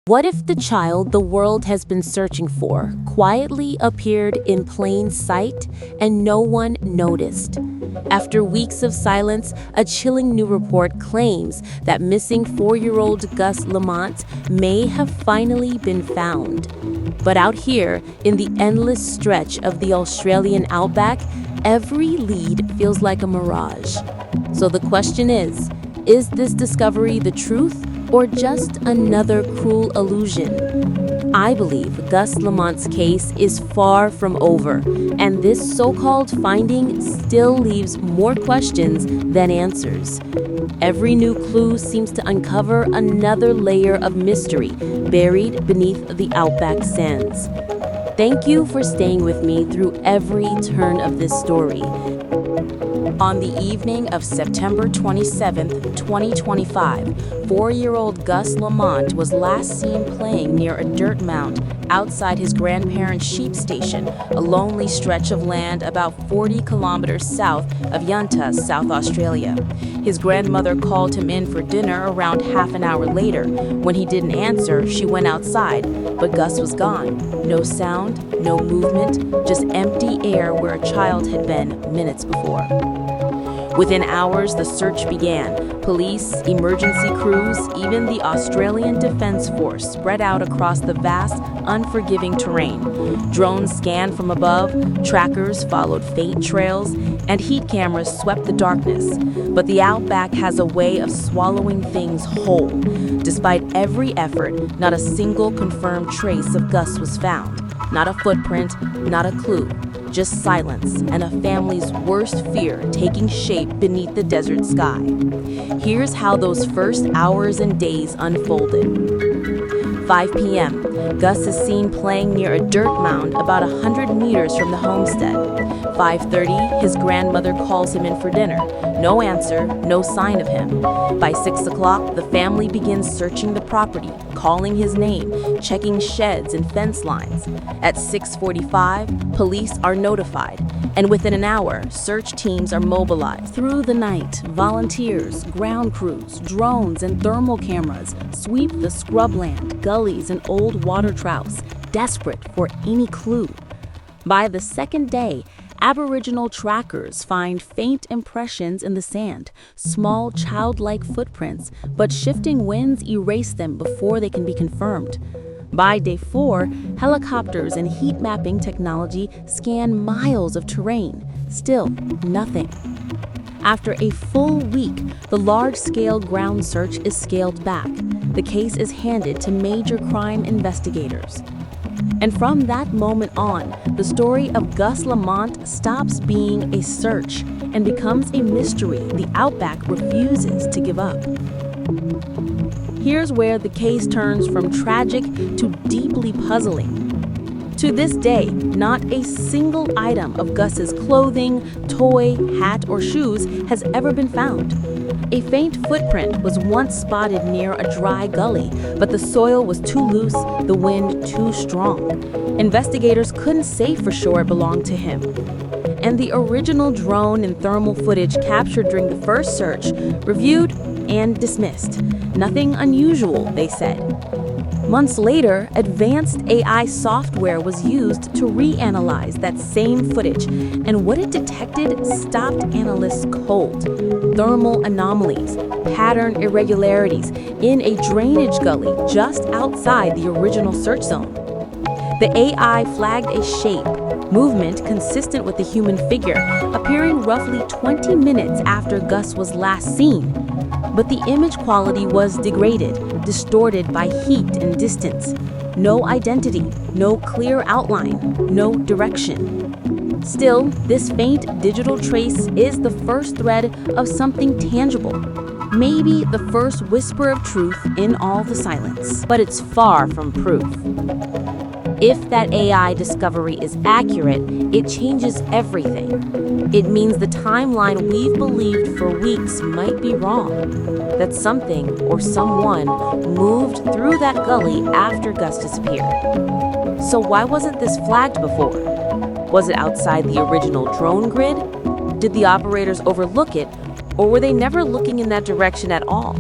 What if the child the world has been searching for quietly appeared in plain sight and no one noticed? After weeks of silence, a chilling new report claims that missing 4-year-old Gus Lamont may have finally been found. But out here, in the endless stretch of the Australian Outback, every lead feels like a mirage. So the question is this discovery the truth, or just another cruel illusion? I believe Gus Lamont's case is far from over, and this so-called finding still leaves more questions than answers. Every new clue seems to uncover another layer of mystery buried beneath the Outback sands. Thank you for staying with me through every turn of this story. On the evening of September 27, 2025, 4-year-old Gus Lamont was last seen playing near a dirt mound outside his grandparents' sheep station, a lonely stretch of land about 40 kilometers south of Yunta, South Australia. His grandmother called him in for dinner around half an hour later. When he didn't answer, she went outside, but Gus was gone. No sound, no movement, just empty air where a child had been minutes before. Within hours, the search began. Police, emergency crews, even the Australian Defence Force spread out across the vast, unforgiving terrain. Drones scanned from above, trackers followed faint trails, and heat cameras swept the darkness. But the Outback has a way of swallowing things whole. Despite every effort, not a single confirmed trace of Gus was found. Not a footprint, not a clue. Just silence and a family's worst fear taking shape beneath the desert sky. Here's how those first hours and days unfolded. 5 p.m. Gus is seen playing near a dirt mound about 100 meters from the homestead. 5:30, his grandmother calls him in for dinner. No answer, no sign of him. By 6 o'clock, the family begins searching the property, calling his name, checking sheds and fence lines. At 6:45, police are notified, and within an hour, search teams are mobilized. Through the night, volunteers, ground crews, drones, and thermal cameras sweep the scrubland, gullies, and old water troughs, desperate for any clue. By the second day, Aboriginal trackers find faint impressions in the sand, small childlike footprints, but shifting winds erase them before they can be confirmed. By day 4, helicopters and heat mapping technology scan miles of terrain. Still, nothing. After a full week, the large-scale ground search is scaled back. The case is handed to major crime investigators. And from that moment on, the story of Gus Lamont stops being a search and becomes a mystery the Outback refuses to give up. Here's where the case turns from tragic to deeply puzzling. To this day, not a single item of Gus's clothing, toy, hat, or shoes has ever been found. A faint footprint was once spotted near a dry gully, but the soil was too loose, the wind too strong. Investigators couldn't say for sure it belonged to him. And the original drone and thermal footage captured during the first search, reviewed and dismissed. Nothing unusual, they said. Months later, advanced AI software was used to reanalyze that same footage, and what it detected stopped analysts cold. Thermal anomalies, pattern irregularities in a drainage gully just outside the original search zone. The AI flagged a shape, movement consistent with the human figure, appearing roughly 20 minutes after Gus was last seen. But the image quality was degraded, distorted by heat and distance. No identity, no clear outline, no direction. Still, this faint digital trace is the first thread of something tangible. Maybe the first whisper of truth in all the silence. But it's far from proof. If that AI discovery is accurate, it changes everything. It means the timeline we've believed for weeks might be wrong. That something or someone moved through that gully after Gus disappeared. So why wasn't this flagged before? Was it outside the original drone grid? Did the operators overlook it, or were they never looking in that direction at all?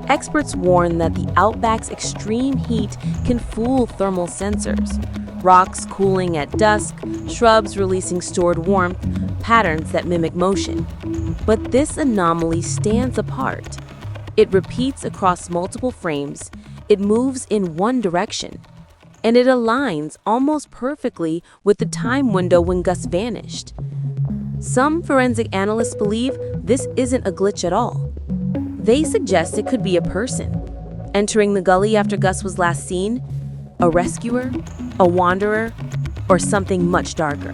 Experts warn that the Outback's extreme heat can fool thermal sensors. Rocks cooling at dusk, shrubs releasing stored warmth, patterns that mimic motion. But this anomaly stands apart. It repeats across multiple frames, it moves in one direction, and it aligns almost perfectly with the time window when Gus vanished. Some forensic analysts believe this isn't a glitch at all. They suggest it could be a person, entering the gully after Gus was last seen, a rescuer, a wanderer, or something much darker.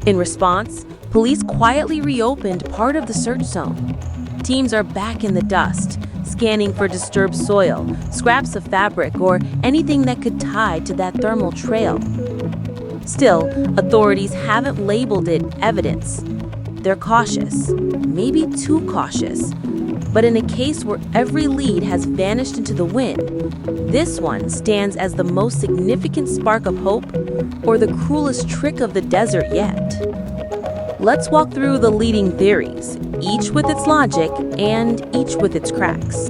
In response, police quietly reopened part of the search zone. Teams are back in the dust, scanning for disturbed soil, scraps of fabric, or anything that could tie to that thermal trail. Still, authorities haven't labeled it evidence. They're cautious, maybe too cautious. But in a case where every lead has vanished into the wind, this one stands as the most significant spark of hope or the cruelest trick of the desert yet. Let's walk through the leading theories, each with its logic and each with its cracks.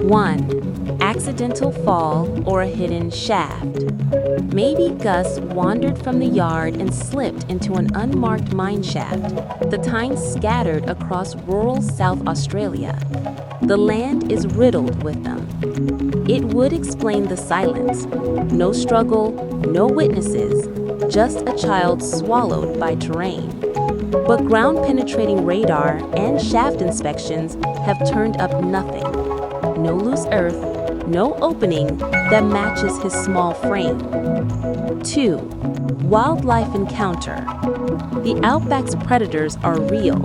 1. Accidental fall or a hidden shaft. Maybe Gus wandered from the yard and slipped into an unmarked mine shaft, the tines scattered across rural South Australia. The land is riddled with them. It would explain the silence. No struggle, no witnesses, just a child swallowed by terrain. But ground-penetrating radar and shaft inspections have turned up nothing. No loose earth, no opening that matches his small frame. 2. Wildlife encounter. The Outback's predators are real.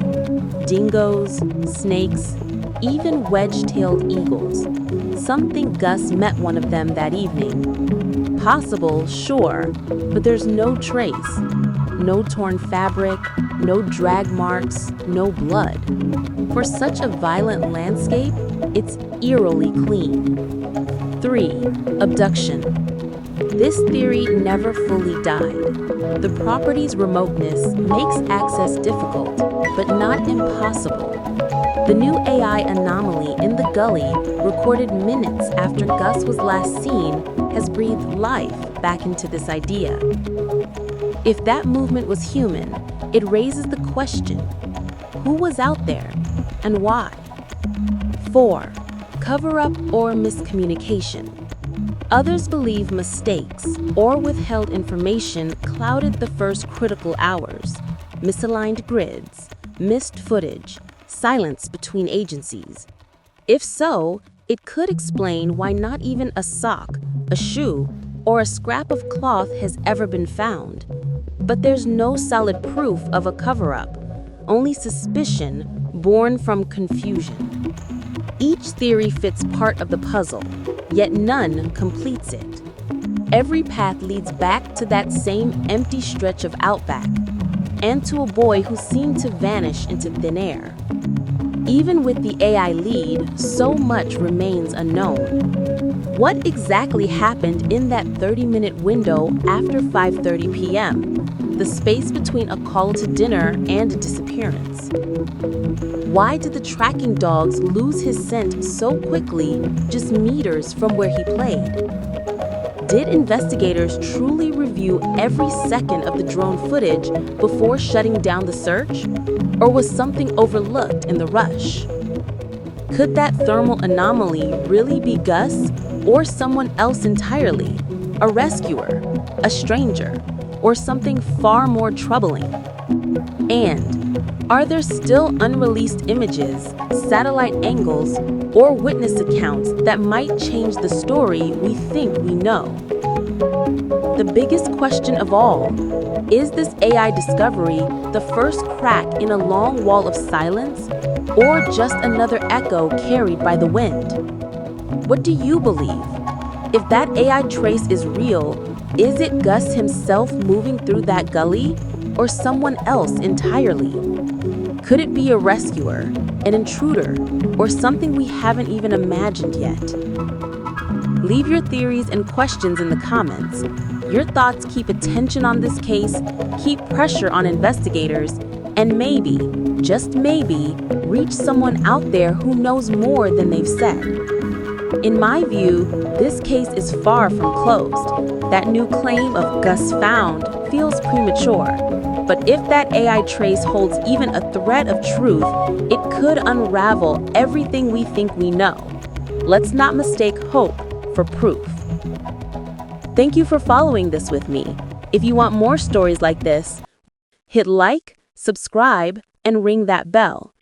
Dingoes, snakes, even wedge-tailed eagles. Some think Gus met one of them that evening. Possible, sure, but there's no trace. No torn fabric, no drag marks, no blood. For such a violent landscape, it's eerily clean. 3. Abduction. This theory never fully died. The property's remoteness makes access difficult, but not impossible. The new AI anomaly in the gully, recorded minutes after Gus was last seen, has breathed life back into this idea. If that movement was human, it raises the question, who was out there and why? 4. Cover-up or miscommunication. Others believe mistakes or withheld information clouded the first critical hours. Misaligned grids, missed footage, silence between agencies. If so, it could explain why not even a sock, a shoe, or a scrap of cloth has ever been found. But there's no solid proof of a cover-up, only suspicion born from confusion. Each theory fits part of the puzzle, yet none completes it. Every path leads back to that same empty stretch of Outback, and to a boy who seemed to vanish into thin air. Even with the AI lead, so much remains unknown. What exactly happened in that 30-minute window after 5:30 p.m., the space between a call to dinner and a disappearance? Why did the tracking dogs lose his scent so quickly, just meters from where he played? Did investigators truly review every second of the drone footage before shutting down the search? Or was something overlooked in the rush? Could that thermal anomaly really be Gus or someone else entirely? A rescuer, a stranger, or something far more troubling? And are there still unreleased images, satellite angles, or witness accounts that might change the story we think we know? The biggest question of all, is this AI discovery the first crack in a long wall of silence, or just another echo carried by the wind? What do you believe? If that AI trace is real, is it Gus himself moving through that gully, or someone else entirely? Could it be a rescuer, an intruder, or something we haven't even imagined yet? Leave your theories and questions in the comments. Your thoughts keep attention on this case, keep pressure on investigators, and maybe, just maybe, reach someone out there who knows more than they've said. In my view, this case is far from closed. That new claim of Gus found feels premature. But if that AI trace holds even a thread of truth, it could unravel everything we think we know. Let's not mistake hope for proof. Thank you for following this with me. If you want more stories like this, hit like, subscribe, and ring that bell.